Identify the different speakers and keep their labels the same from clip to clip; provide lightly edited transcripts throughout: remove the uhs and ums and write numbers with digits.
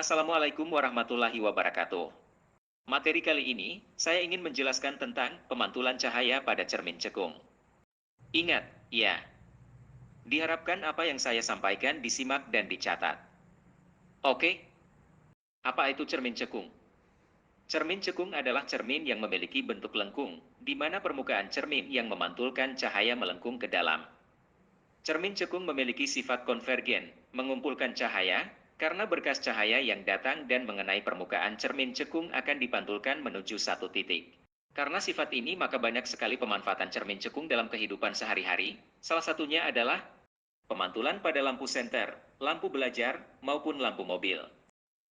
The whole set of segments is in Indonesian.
Speaker 1: Assalamualaikum warahmatullahi wabarakatuh. Materi kali ini, saya ingin menjelaskan tentang pemantulan cahaya pada cermin cekung. Ingat, ya, diharapkan apa yang saya sampaikan disimak dan dicatat. Oke, apa itu cermin cekung? Cermin cekung adalah cermin yang memiliki bentuk lengkung, di mana permukaan cermin yang memantulkan cahaya melengkung ke dalam. Cermin cekung memiliki sifat konvergen, mengumpulkan cahaya, karena berkas cahaya yang datang dan mengenai permukaan cermin cekung akan dipantulkan menuju satu titik. Karena sifat ini maka banyak sekali pemanfaatan cermin cekung dalam kehidupan sehari-hari, salah satunya adalah pemantulan pada lampu senter, lampu belajar, maupun lampu mobil.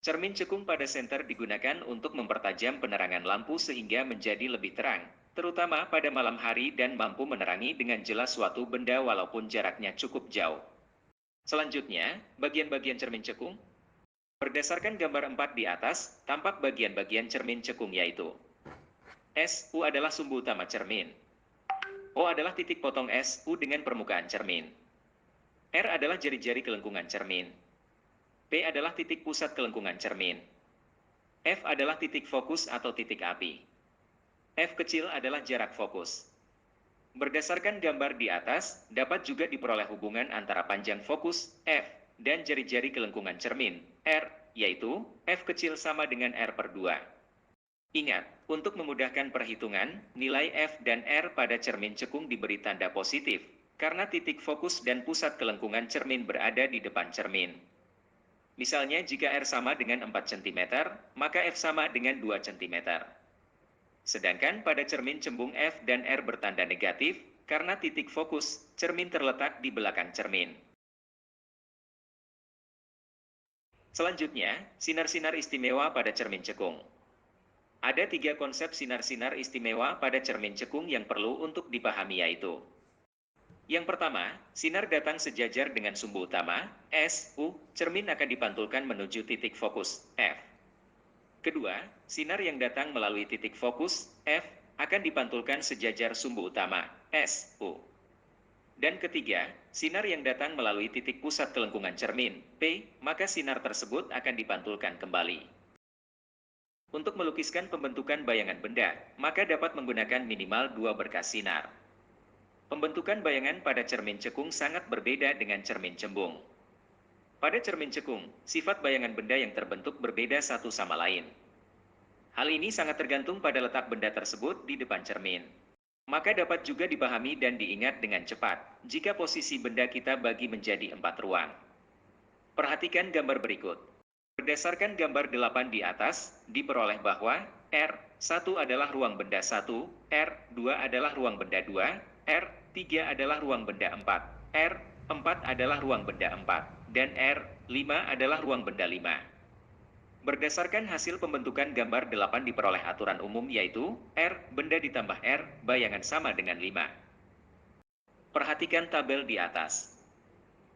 Speaker 1: Cermin cekung pada senter digunakan untuk mempertajam penerangan lampu sehingga menjadi lebih terang, terutama pada malam hari dan mampu menerangi dengan jelas suatu benda walaupun jaraknya cukup jauh. Selanjutnya, bagian-bagian cermin cekung. Berdasarkan gambar 4 di atas, tampak bagian-bagian cermin cekung yaitu SU adalah sumbu utama cermin. O adalah titik potong SU dengan permukaan cermin. R adalah jari-jari kelengkungan cermin. P adalah titik pusat kelengkungan cermin. F adalah titik fokus atau titik api. F kecil adalah jarak fokus. Berdasarkan gambar di atas, dapat juga diperoleh hubungan antara panjang fokus, F, dan jari-jari kelengkungan cermin, R, yaitu F kecil sama dengan R per 2. Ingat, untuk memudahkan perhitungan, nilai F dan R pada cermin cekung diberi tanda positif, karena titik fokus dan pusat kelengkungan cermin berada di depan cermin. Misalnya jika R sama dengan 4 cm, maka F sama dengan 2 cm. Sedangkan pada cermin cembung F dan R bertanda negatif, karena titik fokus, cermin terletak di belakang cermin. Selanjutnya, sinar-sinar istimewa pada cermin cekung. Ada 3 konsep sinar-sinar istimewa pada cermin cekung yang perlu untuk dipahami yaitu. Yang pertama, sinar datang sejajar dengan sumbu utama, SU, cermin akan dipantulkan menuju titik fokus, F. Kedua, sinar yang datang melalui titik fokus, F, akan dipantulkan sejajar sumbu utama, SU. Dan ketiga, sinar yang datang melalui titik pusat kelengkungan cermin, P, maka sinar tersebut akan dipantulkan kembali. Untuk melukiskan pembentukan bayangan benda, maka dapat menggunakan minimal 2 berkas sinar. Pembentukan bayangan pada cermin cekung sangat berbeda dengan cermin cembung. Pada cermin cekung, sifat bayangan benda yang terbentuk berbeda satu sama lain. Hal ini sangat tergantung pada letak benda tersebut di depan cermin. Maka dapat juga dipahami dan diingat dengan cepat, jika posisi benda kita bagi menjadi 4 ruang. Perhatikan gambar berikut. Berdasarkan gambar 8 di atas, diperoleh bahwa R1 adalah ruang benda 1, R2 adalah ruang benda 2, R3 adalah ruang benda 4, R4 adalah ruang benda 4, dan R5 adalah ruang benda 5. Berdasarkan hasil pembentukan gambar 8 diperoleh aturan umum yaitu R benda ditambah R bayangan sama dengan 5. Perhatikan tabel di atas.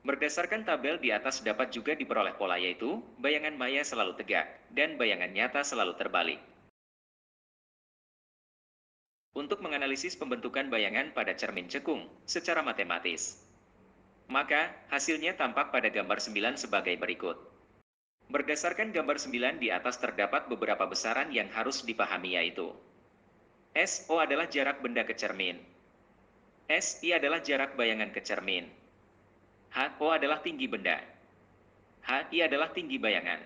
Speaker 1: Berdasarkan tabel di atas dapat juga diperoleh pola yaitu bayangan maya selalu tegak dan bayangan nyata selalu terbalik. Untuk menganalisis pembentukan bayangan pada cermin cekung secara matematis, maka hasilnya tampak pada gambar 9 sebagai berikut. Berdasarkan gambar 9 di atas terdapat beberapa besaran yang harus dipahami yaitu SO adalah jarak benda ke cermin, SI adalah jarak bayangan ke cermin, HO adalah tinggi benda, HI adalah tinggi bayangan,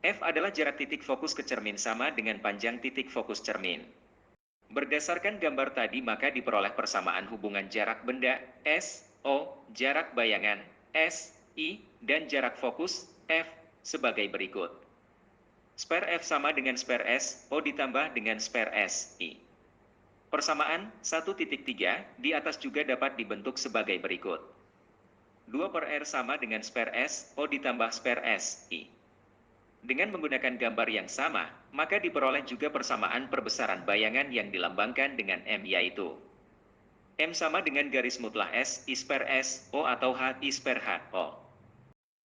Speaker 1: F adalah jarak titik fokus ke cermin sama dengan panjang titik fokus cermin. Berdasarkan gambar tadi maka diperoleh persamaan hubungan jarak benda SO, jarak bayangan SI, dan jarak fokus F sebagai berikut. Spare F sama dengan spare SO ditambah dengan spare SI. Persamaan 1.3 di atas juga dapat dibentuk sebagai berikut. 2 per R sama dengan spare SO ditambah spare SI. Dengan menggunakan gambar yang sama, maka diperoleh juga persamaan perbesaran bayangan yang dilambangkan dengan M yaitu M sama dengan garis mutlak S I spare SO atau H I spare HO.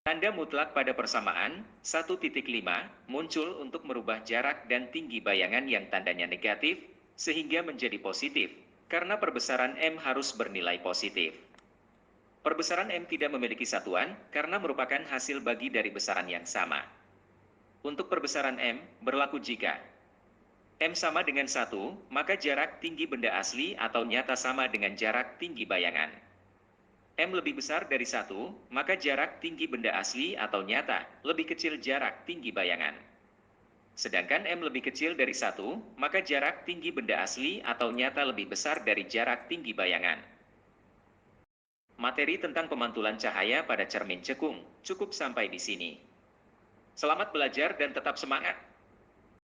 Speaker 1: Tanda mutlak pada persamaan 1.5 muncul untuk merubah jarak dan tinggi bayangan yang tandanya negatif, sehingga menjadi positif, karena perbesaran M harus bernilai positif. Perbesaran M tidak memiliki satuan, karena merupakan hasil bagi dari besaran yang sama. Untuk perbesaran M, berlaku jika M sama dengan 1, maka jarak tinggi benda asli atau nyata sama dengan jarak tinggi bayangan. M lebih besar dari 1, maka jarak tinggi benda asli atau nyata lebih kecil jarak tinggi bayangan. Sedangkan M lebih kecil dari 1, maka jarak tinggi benda asli atau nyata lebih besar dari jarak tinggi bayangan. Materi tentang pemantulan cahaya pada cermin cekung cukup sampai di sini. Selamat belajar dan tetap semangat!